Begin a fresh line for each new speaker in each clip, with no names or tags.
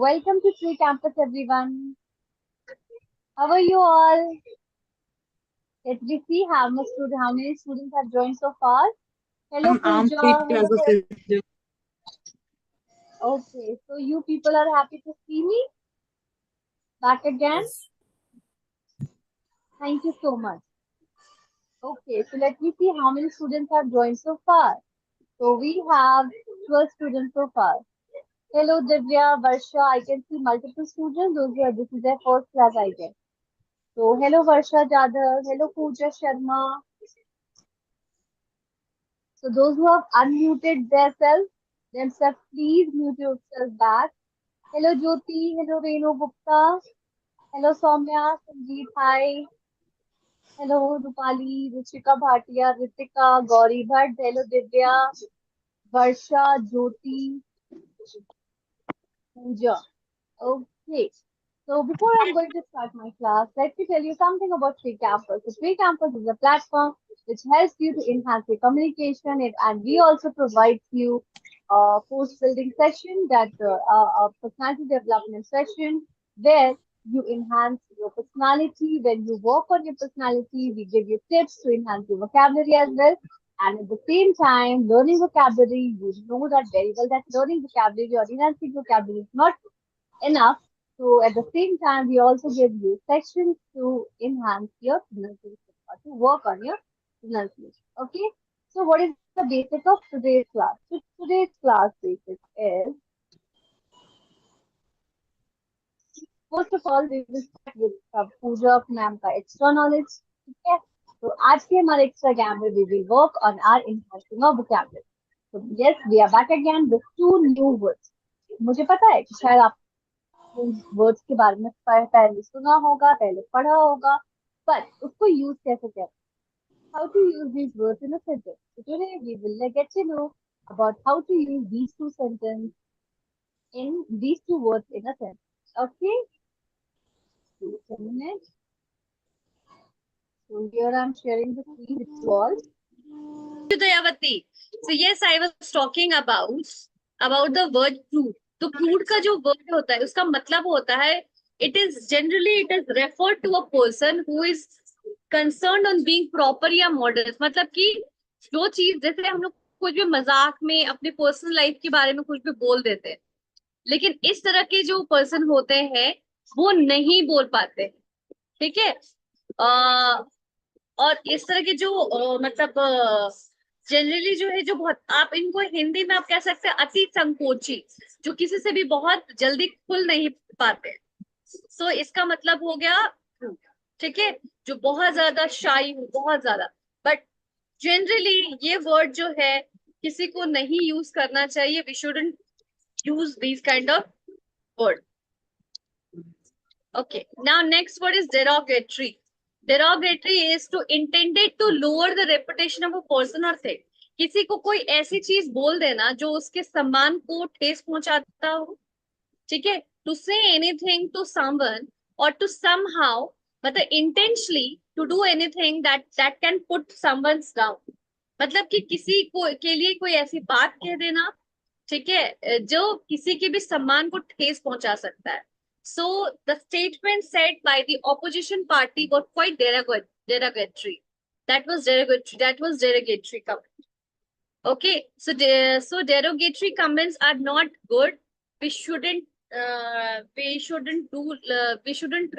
welcome to TreeCampus, everyone. How are you all? Let me see how many students have joined so far. Hello,
I'm
Pooja.
fit
Hello.
as a fiddle.
Okay, so you people are happy to see me back again.
Yes.
Thank you so much. Okay, so let me see how many students have joined so far. So we have 12 students so far. Hello, Divya, Varsha. I can see multiple students. This is their first class, I guess. So hello, Varsha Jadhav. Hello, Pooja Sharma. So those who have unmuted themselves, please mute yourself back. Hello Jyoti, hello Renu Gupta, hello Soumya, Sanjeet, hi. Hello Rupali, Ruchika Bhatia, Ritika, Gauri Bhatt, hello Divya, Varsha, Jyoti, Pooja. Okay. So before I'm going to start my class, let me tell you something about TreeCampus. So TreeCampus is a platform which helps you to enhance your communication, and we also provide you a post building session a personality development session where you enhance your personality. When you work on your personality, we give you tips to enhance your vocabulary as well. And at the same time, learning vocabulary, you know that very well that learning vocabulary or enhancing vocabulary is not enough. So at the same time, we also give you sections to enhance your pronunciation or to work on your pronunciation. Okay. So what is the basic of today's class? So today's class basic is, first of all, we will start with Puja ma'am का extra knowledge. ठीक है. तो आज के हमारे extra ज्ञान में we will work on our enhancing of vocabulary. So yes, we are back again with two new words. मुझे पता है कि शायद आप वर्ड्स के बारे में पहले सुना होगा, पहले पढ़ा होगा, पर उसको यूज कैसे करें? How to use these words in a sentence. So today we will get to know about how to use these two words in a sentence. Okay? Wait a minute. So here I'm sharing the screen with you all.
Dayavati. So yes, I was talking about the word prude. तो prude का जो word होता है उसका मतलब होता है it is referred to a person who is concerned on being proper या modest. मतलब कि जो चीज जैसे हम लोग कुछ भी मजाक में अपने पर्सनल लाइफ के बारे में कुछ भी बोल देते हैं, लेकिन इस तरह के जो पर्सन होते हैं वो नहीं बोल पाते. ठीक है. और इस तरह के जो मतलब जनरली जो है, जो बहुत आप इनको हिंदी में आप कह सकते हैं अति संकोची, जो किसी से भी बहुत जल्दी खुल नहीं पाते. सो इसका मतलब हो गया. ठीक है. जो बहुत ज्यादा शाई हो, बहुत ज्यादा. बट जनरली ये वर्ड जो है किसी को नहीं यूज करना चाहिए. We shouldn't use this kind of word. Okay. Now next word is derogatory. Derogatory is to intended to lower the reputation of a person or thing. किसी को कोई ऐसी चीज बोल देना जो उसके सम्मान को ठेस पहुंचाता हो. ठीक है. To say anything to someone or to somehow, मतलब intentionally to do anything that can put someone down. मतलब कि किसी को के लिए कोई ऐसी बात कह देना, ठीक है, जो किसी के भी सम्मान को ठेस पहुंचा सकता है. So the statement said by the opposition party was quite derogatory. That was derogatory comment. Okay, so derogatory comments are not good. We shouldn't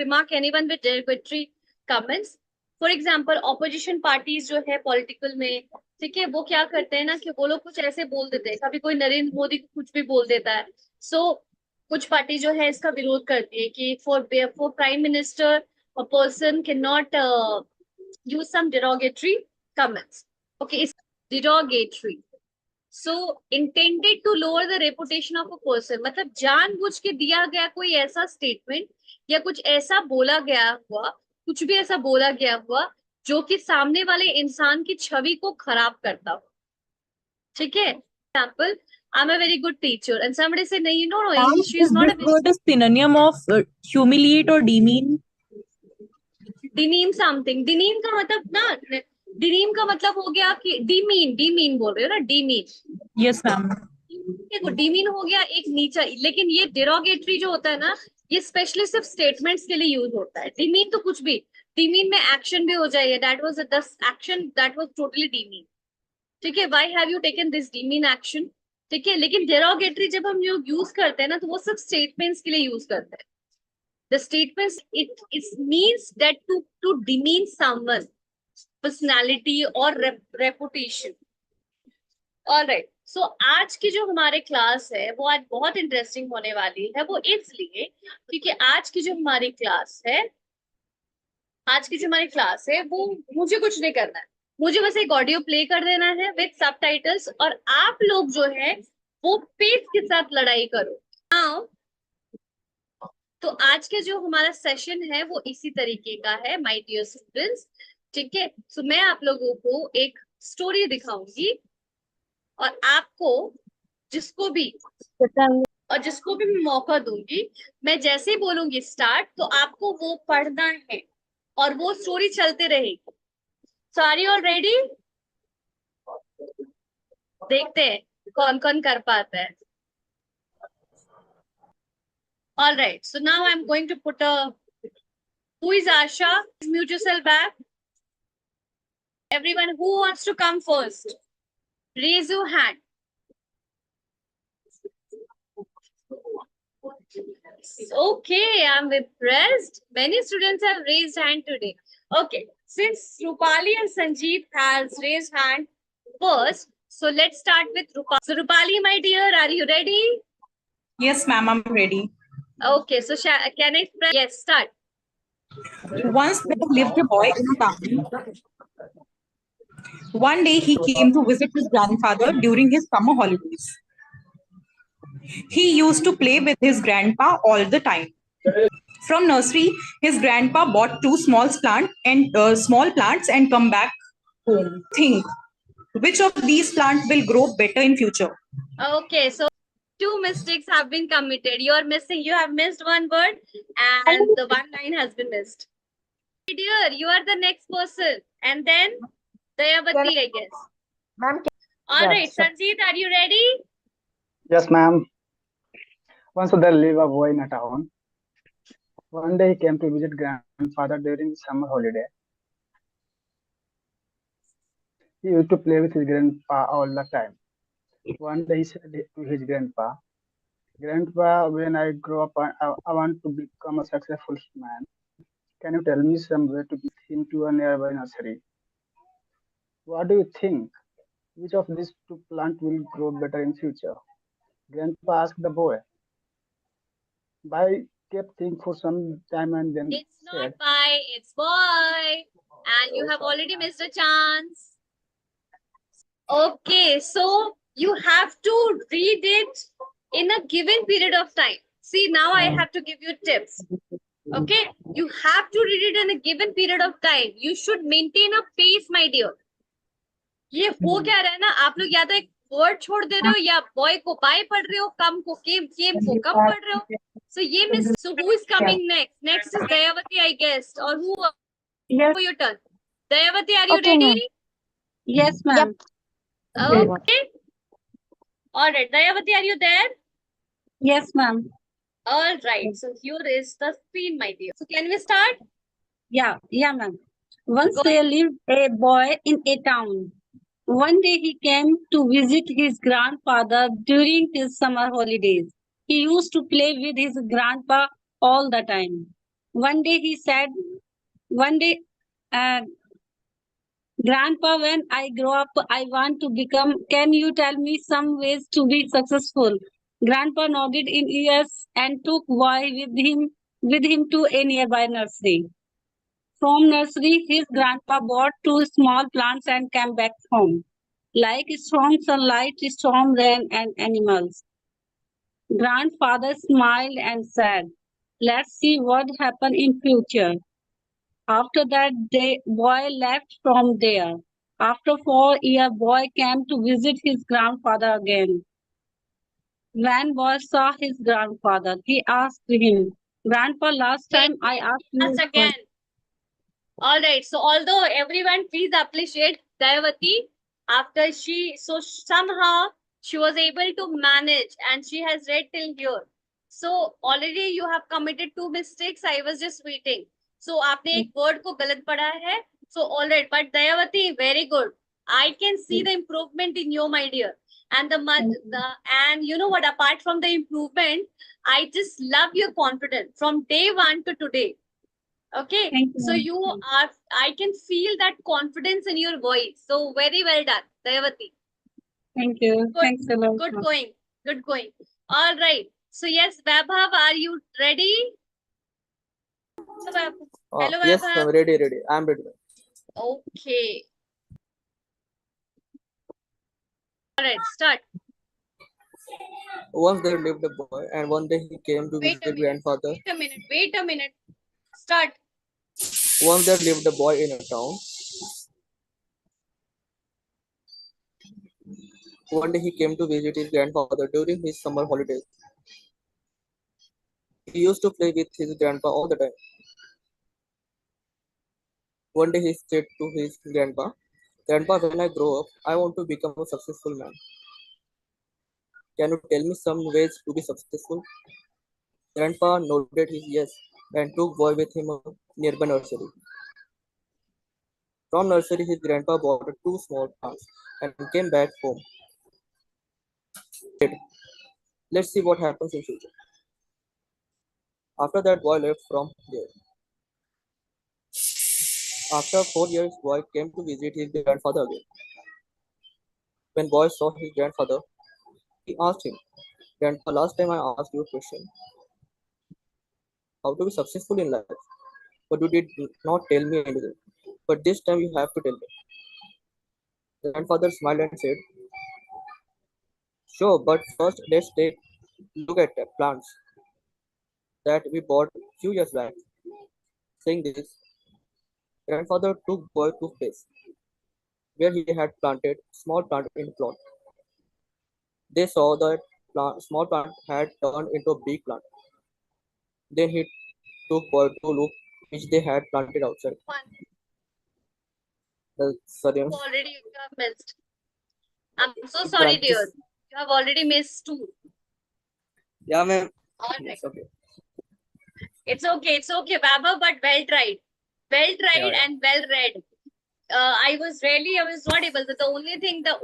remark anyone with derogatory comments. For example, opposition parties जो है political में, ठीक है, वो क्या करते हैं ना कि वो लोग कुछ ऐसे बोल देते हैं. कभी कोई नरेंद्र मोदी कुछ भी बोल देता है. So कुछ पार्टी जो है इसका विरोध करती है कि for prime minister a person can not use some derogatory comments. Okay, it's derogatory. So intended to lower the reputation of a person. मतलब जानबूझ के दिया गया कोई ऐसा स्टेटमेंट या कुछ ऐसा बोला गया हुआ, कुछ भी ऐसा बोला गया हुआ जो कि सामने वाले इंसान की छवि को खराब करता हो. ठीक है. Example, I'm a very good teacher, and somebody said, "No, she is not a."
This word is synonym of humiliate or demean.
Demean something. Demean का मतलब ना, demean का मतलब हो गया कि demean बोल रहे हो ना, demean.
Yes, ma'am.
देखो डिमीन हो गया एक नीचा, लेकिन ये डिरोगेटरी जो होता है ना, ये स्पेशली सिर्फ स्टेटमेंट्स के लिए यूज होता है। डिमीन तो कुछ भी, डिमीन में एक्शन भी हो जाएगा, that was the action that was totally demean. ठीक है, why have you taken this demean action. ठीक है, लेकिन डेरोगेटरी जब हम यूज करते हैं ना, तो वो सब स्टेटमेंट्स के लिए यूज करते हैं। The statements it means that to demean someone, personality और रेपुटेशन। ऑलराइट, सो आज की जो हमारे क्लास है वो आज बहुत इंटरेस्टिंग होने वाली है। वो इसलिए क्योंकि आज की जो हमारी क्लास है, आज की जो हमारी क्लास है वो मुझे कुछ नहीं करना है, मुझे बस एक ऑडियो प्ले कर देना है विद सबटाइटल्स, और आप लोग जो है वो पेज के साथ लड़ाई करो। नाउ तो आज के जो हमारा सेशन है वो इसी तरीके का है माय डियर स्टूडेंट्स। ठीक है, सो मैं आप लोगों को एक स्टोरी दिखाऊंगी, और आपको जिसको भी मैं मौका दूंगी, मैं जैसे ही बोलूंगी स्टार्ट, तो आपको वो पढ़ना है और वो स्टोरी चलते रहेगी। So are you all ready? देखते हैं कौन कौन कर पाता है। All right, so now I am going to put a who is Asha, mute yourself back. Everyone who wants to come first, raise your hand. Okay, I'm impressed. Many students have raised hand today. Okay, since Rupali and Sanjeev has raised hand first, so let's start with Rupali. So Rupali, my dear, are you ready?
Yes, ma'am, I'm ready.
Okay, so can I press? Yes, start.
Once there lived a boy in a town. One day he came to visit his grandfather during his summer holidays. He used to play with his grandpa all the time. From nursery, his grandpa bought two small plants and come back home. Think which of these plants will grow better in future?
Okay, so two mistakes have been committed. You have missed one word, and the one line has been missed. My dear, you are the next person, and then Dayavati, I guess.
Ma'am,
All right, Sanjeev, are you ready?
yes, ma'am. Once there lived a boy in a town. One day he came to visit grandfather during the summer holiday. He used to play with his grandpa all the time. One day he said to his grandpa, "Grandpa, when I grow up, I want to become a successful man. Can you tell me some way to get him to a nearby nursery? What do you think? Which of these two plants will grow better in future?" Grandpa asked the boy. Boy kept thinking for some time and then
It's
said,
not by, it's boy. And you have already missed a chance. Okay, so you have to read it in a given period of time. See, now I have to give you tips. Okay, you have to read it in a given period of time. You should maintain a pace, my dear. ये हो क्या रहा है ना, आप लोग या तो एक वर्ड छोड़ दे रहे हो, या बॉय को बाय पढ़ रहे हो, कम को केम को कम पढ़ रहे हो. So ये miss. So who is coming next? Next is Dayavati, I guess. Or who?
Yes,
For your turn. Dayavati, are you
Okay,
ready?
ma'am.
yes, ma'am.
Okay. All right. Dayavati, are you there?
Yes, ma'am.
All right. So here is the screen, my dear. So can we start?
Yeah, ma'am. Once
Go
there lived a boy in a town. One day he came to visit his grandfather during his summer holidays. He used to play with his grandpa all the time. One day he said, one day, uh, Grandpa, when I grow up, I want to become. Can you tell me some ways to be successful? Grandpa nodded in yes and took boy with him to a nearby nursery. From nursery, his grandpa bought two small plants and came back home. Like strong sunlight, storm rain, and animals. Grandfather smiled and said, "Let's see what happens in future." After that, the boy left from there. After 4 years, boy came to visit his grandfather again. When boy saw his grandfather, he asked him, "Grandpa, last
Okay.
time I asked you."
Once again. All right. So although everyone please appreciate Dayavati, after she somehow She was able to manage and she has read till here. So already you have committed 2 mistakes. I was just waiting. So आपने एक word को गलत पढ़ा है. So all right, but Dayavati, very good. I can see the improvement in you, my dear. And and you know what? Apart from the improvement, I just love your confidence from day one to today. Okay,
Thank you,
so
ma'am.
you are. I can feel that confidence in your voice. So very well done, Dayavati.
Thank you.
Good,
Thanks a lot.
good
ma'am.
going, good going. All right. So yes, Vaibhav, are you ready? Hello,
Yes,
Vaibhav.
ma'am. Ready. I'm ready.
Okay. All right, start.
Once there lived a boy, and one day he came to
Wait
visit
a
his
minute.
grandfather.
Wait a minute. Start.
Once there lived a boy in a town. One day he came to visit his grandfather during his summer holidays. He used to play with his grandpa all the time. One day he said to his grandpa, "Grandpa, when I grow up, I want to become a successful man. Can you tell me some ways to be successful?" Grandpa nodded his yes and took boy with him a nearby nursery. From nursery, his grandpa bought 2 small plants and came back home. Said, "Let's see what happens in future." After that, boy left from there. After 4 years, boy came to visit his grandfather again. When boy saw his grandfather, he asked him, "Grandpa, last time I asked you a question, how to be successful in life, but you did not tell me anything. But this time you have to tell me." The grandfather smiled and said, "Sure, but first let's take a look at the plants that we bought a few years back." Saying this, grandfather took boy to a place where he had planted small plant in a plot. They saw that small plant had turned into a big plant. Then he took boy to look which they had planted outside.
One.
Sorry,
Already you have missed. I'm so
the
sorry, dear.
branches.
You have already missed 2.
Yeah, ma'am.
All right.
Yes, okay.
It's okay, Baba, but well tried. Well tried
Yeah.
and well read. I was not able. But the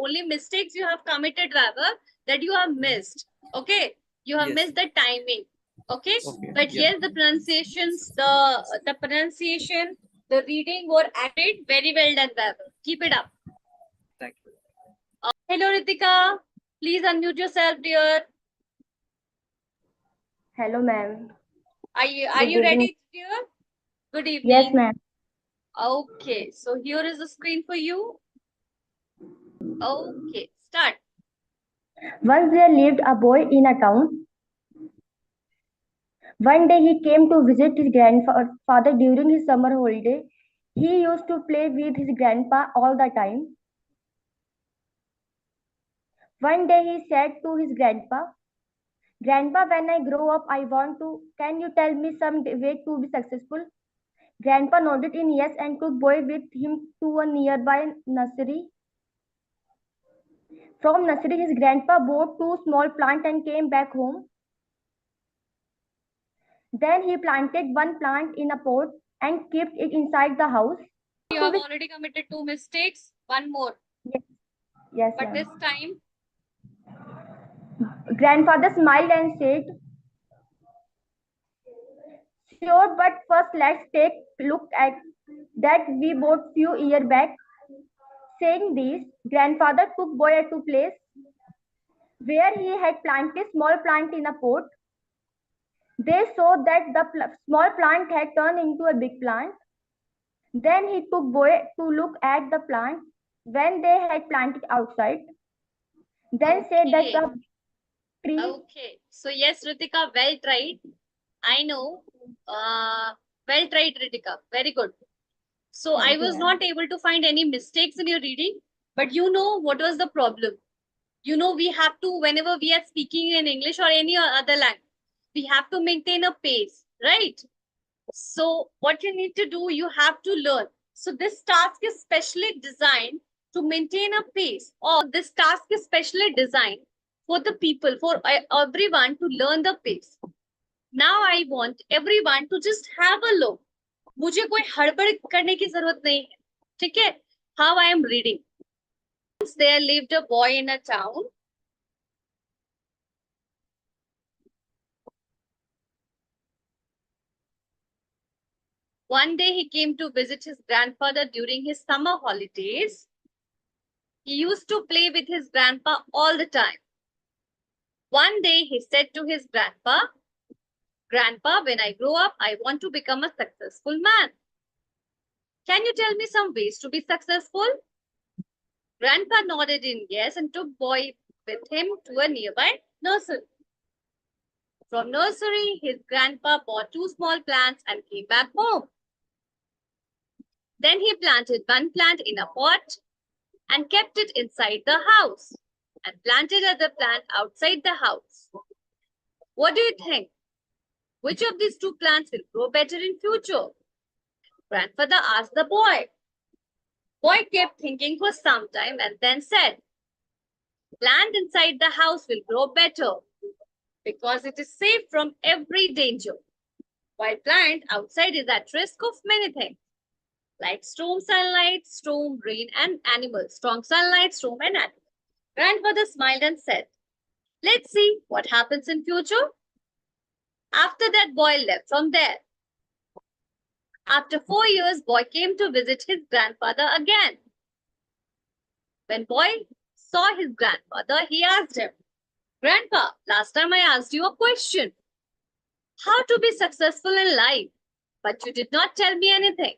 only mistakes you have committed, Baba, that you have missed. Okay, you have
Yes.
missed the timing. Okay,
Okay.
but
Yeah.
yes, the pronunciation, the reading were accurate. Very well done, Baba. Keep it up.
Thank you.
Hello, Ritika. Please unmute yourself, dear.
Hello, ma'am.
Are you
Good evening.
ready, dear? Good evening.
Yes, ma'am.
Okay, so here is the screen for you. Okay, start.
Once there lived a boy in a town. One day he came to visit his grandfather during his summer holiday. He used to play with his grandpa all the time. One day he said to his grandpa, "Grandpa, when I grow up, can you tell me some way to be successful?" Grandpa nodded in yes and took boy with him to a nearby nursery. From nursery, his grandpa bought 2 small plants and came back home. Then he planted one plant in a pot and kept it inside the house.
You have already committed 2 mistakes. One more.
Yes,
But
ma'am.
this time,
Grandfather smiled and said, "Sure, but first let's take a look at that we bought few years back." Saying this, grandfather took boy to place where he had planted small plant in a pot. They saw that the small plant had turned into a big plant. Then he took boy to look at the plant when they had planted outside. Then said that
okay.
the tree.
Okay. So yes, Ritika, well tried. I know. Well tried, Ritika. Very good. So I
Thank you,
was
ma'am.
not able to find any mistakes in your reading, but you know what was the problem? You know, we have to, whenever we are speaking in English or any other language, we have to maintain a pace, right? So what you need to do, you have to learn. So this task is specially designed to maintain a pace, or this task is specially designed for the people, for everyone to learn the pace. Now I want everyone to just have a look. मुझे कोई हड़बड़ करने की जरूरत नहीं है, ठीक है? How I am reading. Once there lived a boy in a town. One day he came to visit his grandfather during his summer holidays. He used to play with his grandpa all the time. One day he said to his grandpa, "Grandpa, when I grow up, I want to become a successful man. Can you tell me some ways to be successful?" Grandpa nodded in yes and took boy with him to a nearby nursery. From nursery, his grandpa bought 2 small plants and came back home. Then he planted one plant in a pot and kept it inside the house and planted other plant outside the house. What do you think? Which of these 2 plants will grow better in future? Grandfather asked the boy. Boy kept thinking for some time and then said, "Plant inside the house will grow better because it is safe from every danger, while plant outside is at risk of many things, like storm sunlight, storm rain, and animals. Strong sunlight, storm, and animals." Grandfather smiled and said, "Let's see what happens in future." After that, boy left from there. After 4 years, boy came to visit his grandfather again. When boy saw his grandfather, he asked him, "Grandpa, last time I asked you a question. How to be successful in life? But you did not tell me anything."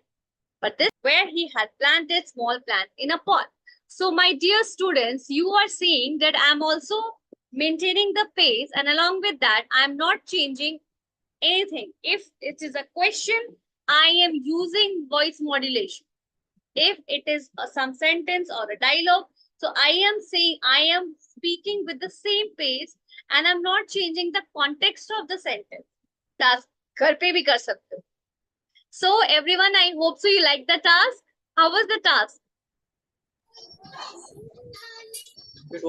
But this where he had planted small plant in a pot. So my dear students, you are seeing that I'm also maintaining the pace, and along with that, I'm not changing anything. If it is a question, I am using voice modulation. If it is some sentence or a dialogue, so I am saying, I am speaking with the same pace and I'm not changing the context of the sentence. Task घर पे भी कर सकते हो. So everyone, I hope so you like the task. How was the task?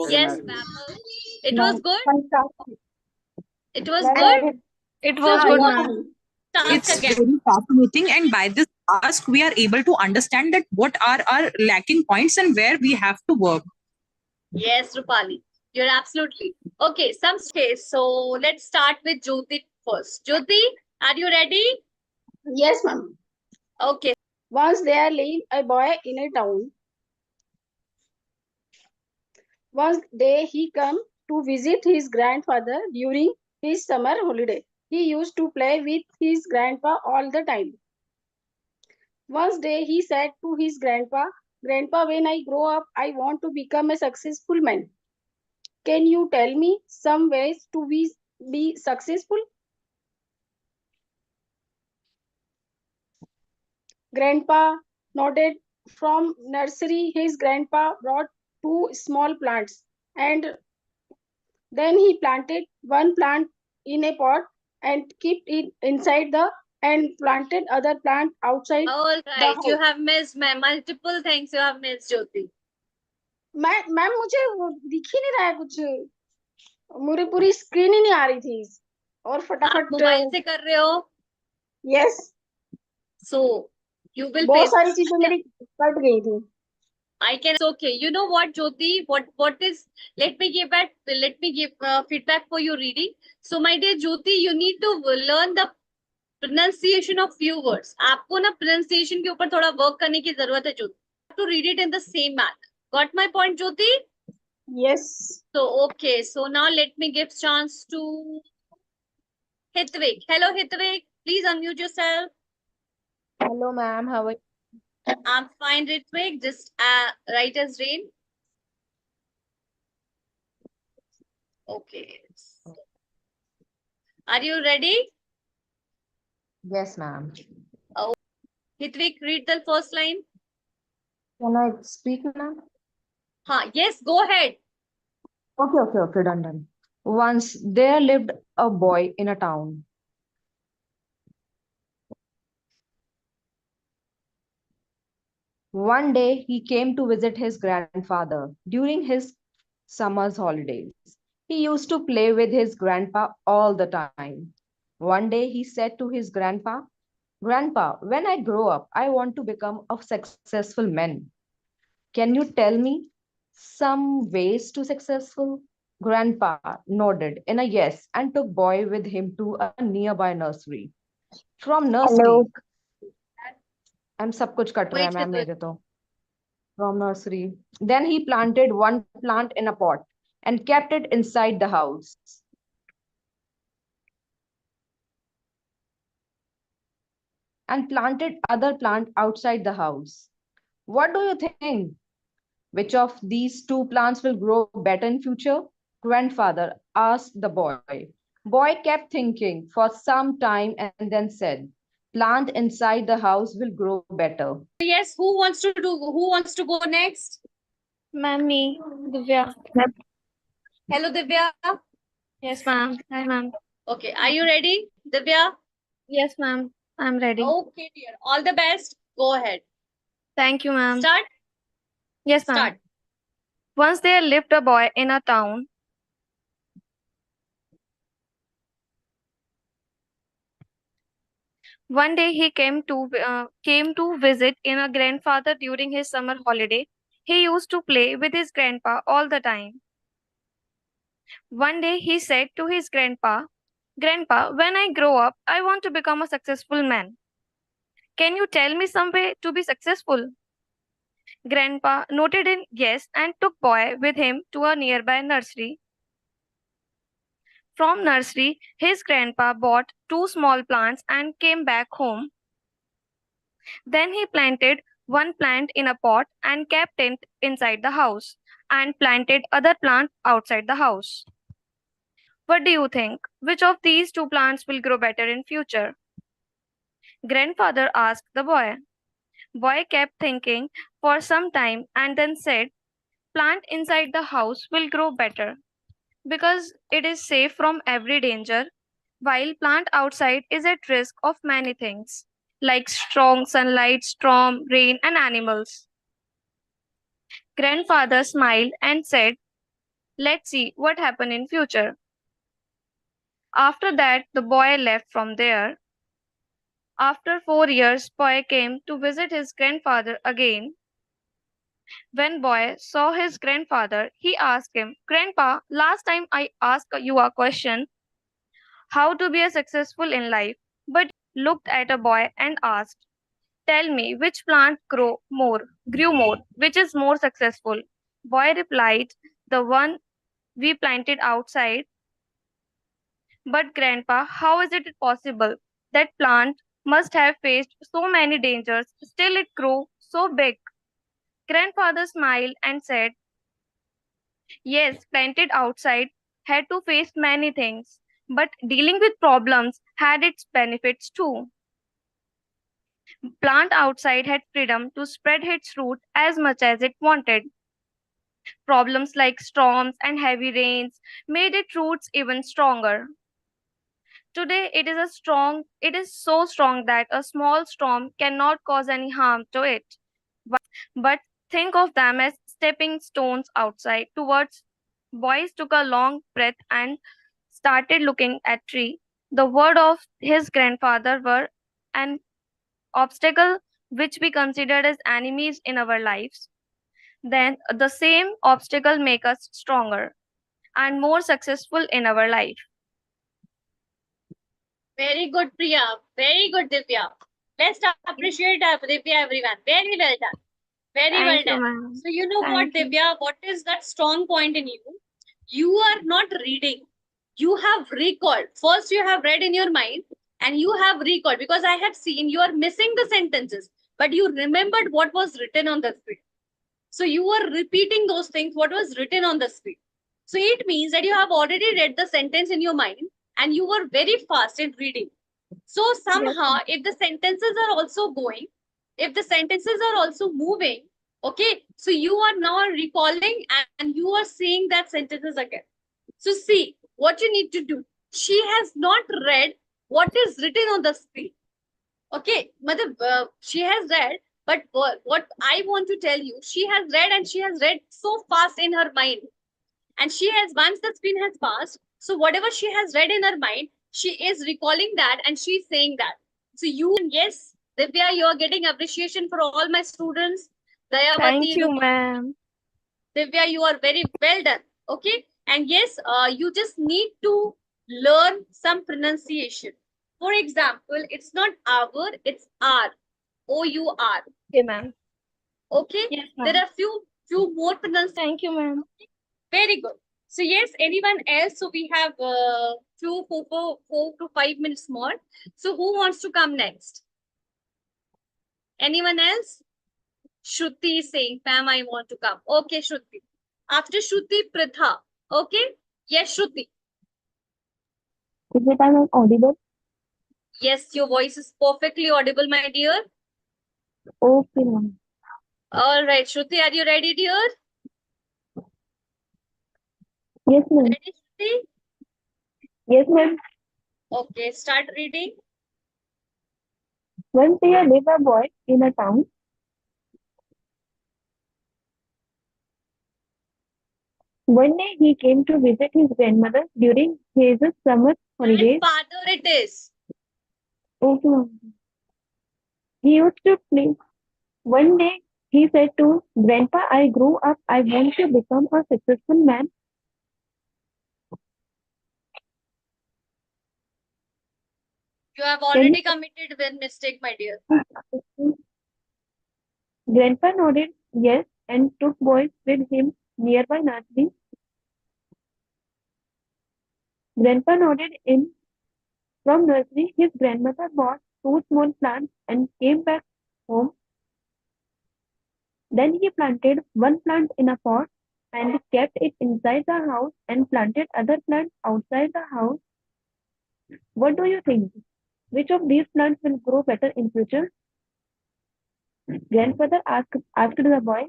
Yes, Babel. It was good.
Fantastic.
It was
I
good.
like it.
It
So
was
who
good,
wants
ma'am.
task
It's
again?
very fascinating, and by this task, we are able to understand that what are our lacking points and where we have to work.
Yes, Rupali, you're absolutely okay. So let's start with Jyoti first. Jyoti, are you ready?
Yes, ma'am.
Okay.
Once there lived a boy in a town. One day he came to visit his grandfather during his summer holiday. He used to play with his grandpa all the time. One day he said to his grandpa, "Grandpa, when I grow up, I want to become a successful man. Can you tell me some ways to be successful?" Grandpa nodded. From nursery, his grandpa brought 2 small plants, and then he planted one plant in a pot and kept it inside the and planted other plant outside
All
the
right. You
house.
have missed multiple things. You have missed, Jyoti.
Ma'am मुझे वो दिख ही नहीं रहा है कुछ, मेरी पूरी screen ही नहीं आ रही थी और
आप
फटाफट
मोबाइल से कर रहे हो,
यस
so you will
बहुत
face.
सारी चीजें मेरी कट गई थी.
I can. It's okay. You know what, Jyoti? What is? Let me give feedback for your reading. So, my dear Jyoti, you need to learn the pronunciation of few words. आपको ना pronunciation के ऊपर थोड़ा work करने की जरूरत है, Jyoti. You have to read it in the same manner. Got my point, Jyoti?
Yes.
So, okay. So now let me give chance to Hitvik. Hello, Hitvik. Please unmute yourself.
Hello, ma'am. How are you?
I'm fine, Hitvik. Just write as rain. Okay. Are you ready?
Yes, ma'am.
Hitvik, read the first line.
Can I speak now?
Yes, go ahead.
Okay, done. Once there lived a boy in a town. One day he came to visit his grandfather during his summer's holidays. He used to play with his grandpa all the time. One day he said to his grandpa, Grandpa, when I grow up, I want to become a successful man. Can you tell me some ways to successful? Grandpa nodded in a yes and took boy with him to a nearby nursery. From
Hello.
nursery, I'm सब कुछ cut रहा है
Wait,
ma'am
Ritu.
मेरे तो. From nursery. Then he planted one plant in a pot and kept it inside the house. And planted other plant outside the house. What do you think? Which of these two plants will grow better in future? Grandfather asked the boy. Boy kept thinking for some time and then said, plant inside the house will grow better.
Yes, who wants to go next?
Ma'am, me, Divya.
Hello, Divya.
Yes, ma'am. Hi, ma'am.
Okay, are you ready, Divya?
Yes, ma'am. I'm ready.
Okay, dear. All the best. Go ahead.
Thank you, ma'am.
Start.
Yes, ma'am.
Start.
Once there lived a boy in a town. One day he came to visit in a grandfather during his summer holiday. He used to play with his grandpa all the time. One day he said to his grandpa, Grandpa, when I grow up, I want to become a successful man. Can you tell me some way to be successful? Grandpa noted in yes and took boy with him to a nearby nursery. From nursery, his grandpa bought two small plants and came back home. Then he planted one plant in a pot and kept it inside the house and planted other plant outside the house. What do you think? Which of these two plants will grow better in future? Grandfather asked the boy. Boy kept thinking for some time and then said, plant inside the house will grow better because it is safe from every danger, while plant outside is at risk of many things like strong sunlight, storm, rain, and animals. Grandfather smiled and said, let's see what happen in future. After that, the boy left from there. After 4 years, boy came to visit his grandfather again. When boy saw his grandfather, he asked him, Grandpa, last time I asked you a question, how to be a successful in life, but looked at a boy and asked, tell me which plant grew more, which is more successful. Boy replied, the one we planted outside. But grandpa, how is it possible? That plant must have faced so many dangers, still it grew so big. Grandfather smiled and said, yes, planted outside had to face many things, but dealing with problems had its benefits too. Plant outside had freedom to spread its root as much as it wanted. Problems like storms and heavy rains made its roots even stronger. Today it is so strong that a small storm cannot cause any harm to it. But think of them as stepping stones outside towards. Boys took a long breath and started looking at tree. The word of his grandfather were an obstacle which we considered as enemies in our lives. Then the same obstacle make us stronger and more successful in our life.
Very good, Priya. Very good, Divya. Let's appreciate Divya, everyone. Very well done. Very well
Thank you,
done.
ma'am.
So you know what,
Thank you.
Divya, what is that strong point in you? You are not reading. You have recalled. First, you have read in your mind and you have recalled because I have seen you are missing the sentences, but you remembered what was written on the screen. So you are repeating those things, what was written on the screen. So it means that you have already read the sentence in your mind and you were very fast in reading. So somehow, if the sentences are also going, if the sentences are also moving, okay, so you are now recalling and you are seeing that sentences again. So see, what you need to do. She has not read what is written on the screen. Okay, she has read, but what I want to tell you, she has read and she has read so fast in her mind. And she has, once the screen has passed, so whatever she has read in her mind, she is recalling that and she's saying that. So you, yes, Divya, you are getting appreciation for all my students.
Thank
Dayavati,
you, ma'am.
Divya, you are very well done. Okay. And yes, you just need to learn some pronunciation. For example, it's not our, it's R. O-U-R.
Okay, ma'am.
Okay.
Yes,
There
ma'am.
are few more pronunciations.
Thank you, ma'am.
Very good. So yes, anyone else? So we have four to 5 minutes more. So who wants to come next? Anyone else? Shruti is saying, Pam, I want to come. Okay, Shruti. After Shruti, Pritha. Okay? Yes, Shruti.
Is it I'm audible?
Yes, your voice is perfectly audible, my dear.
Okay, ma'am.
All right, Shruti, are you ready, dear?
Yes, ma'am.
Ready, Shruti?
Yes, ma'am.
Okay, start reading.
Once there lived a boy in a town. One day he came to visit his grandmother during his summer holidays.
Grandfather it is.
Okay, ma'am. He used to play. One day he said to Grandpa, I grew up. I want to become a successful man.
You have
Can
already committed one mistake, my dear.
you? Grandpa nodded yes and took boys with him nearby nursery. Grandpa nodded in from nursery. His grandmother bought two small plants and came back home. Then he planted one plant in a pot and kept it inside the house and planted other plants outside the house. What do you think? Which of these plants will grow better in future? Grandfather asked the boy.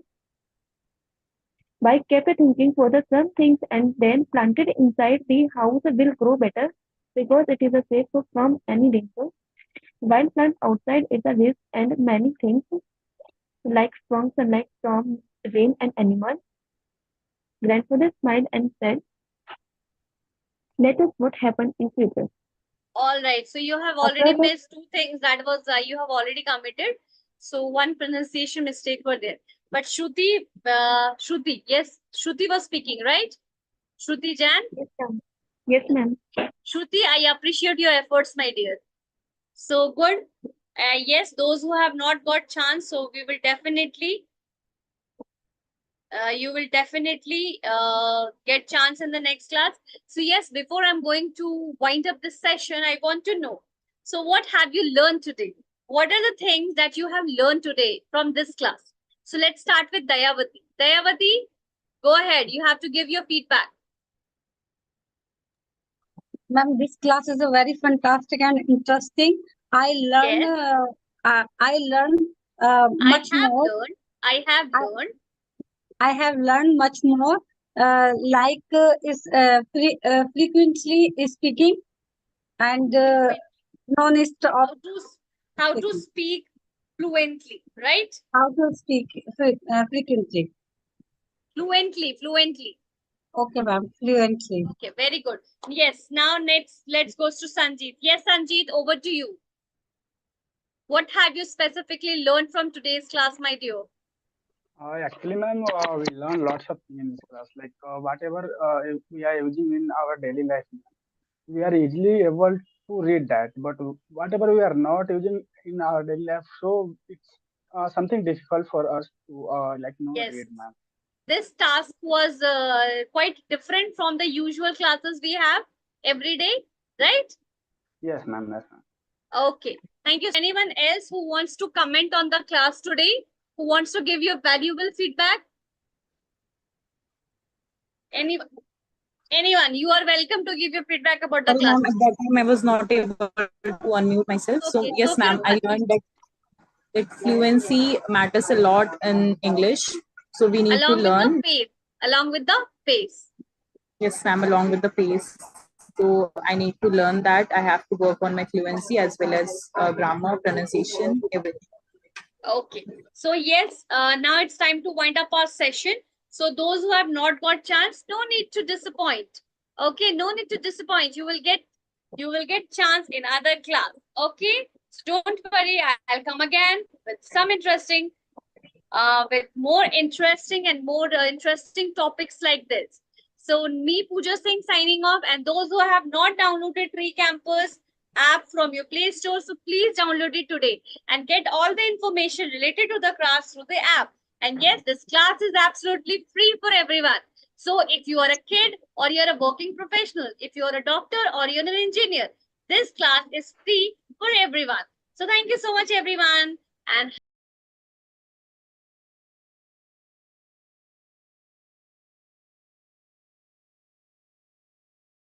Boy kept thinking for the some things and then planted inside the house will grow better because it is a safe from any danger. While plant outside is a risk and many things like strong sunlight, storm, rain and animals. Grandfather smiled and said, let us what happen in future.
All right. So you have
After
already
the
missed two things. That was you have already committed. So one pronunciation mistake were there. But Shruti, yes, Shruti was speaking, right? Shruti Jan?
yes, ma'am. Yes, ma'am.
Shruti, I appreciate your efforts, my dear. So good. Yes, those who have not got chance, so we will definitely you will definitely get chance in the next class. So yes, before I'm going to wind up this session, I want to know, so what have you learned today? What are the things that you have learned today from this class? So let's start with Dayavati. Dayavati, go ahead, you have to give your feedback.
Ma'am, this class is a very fantastic and interesting. I learn,
Yes,
I learn much more.
I have
I,
learned.
I have learned much more, is frequently speaking and non-stop
How to
speaking.
speak fluently, right?
How to speak frequently.
Fluently.
Okay, ma'am, fluently.
Okay, very good. Yes, now let's go to Sanjeet. Yes, Sanjeet, over to you. What have you specifically learned from today's class, my dear?
Actually, ma'am, we learn lots of things in this class. Like whatever we are using in our daily life, we are easily able to read that. But whatever we are not using in our daily life, so it's something difficult for us to
Yes,
read, ma'am.
this task was quite different from the usual classes we have every day, right?
Yes, ma'am. Yes, ma'am.
Okay, thank you. Anyone else who wants to comment on the class today? Who wants to give you valuable feedback? Anyone? Anyone? You are welcome to give your feedback about the
Sorry,
class.
ma'am, at that time I was not able to unmute myself. So
Okay,
yes,
so
ma'am, I learned that fluency matters a lot in English. So we need to
along with the
learn.
pace. Along with the pace.
Yes, ma'am, along with the pace. So I need to learn that. I have to work on my fluency as well as grammar, pronunciation, everything.
Okay. So yes, now it's time to wind up our session. So those who have not got chance, no need to disappoint. Okay, no need to disappoint. You will get chance in other class. Okay, so don't worry. I'll come again with some interesting, with more interesting and more interesting topics like this. So me, Pooja Singh, signing off. And those who have not downloaded TreeCampus app from your Play Store, so please download it today and get all the information related to the class through the app. And yes, this class is absolutely free for everyone. So if you are a kid or you're a working professional, if you're a doctor or you're an engineer, this class is free for everyone. So thank you so much, everyone. And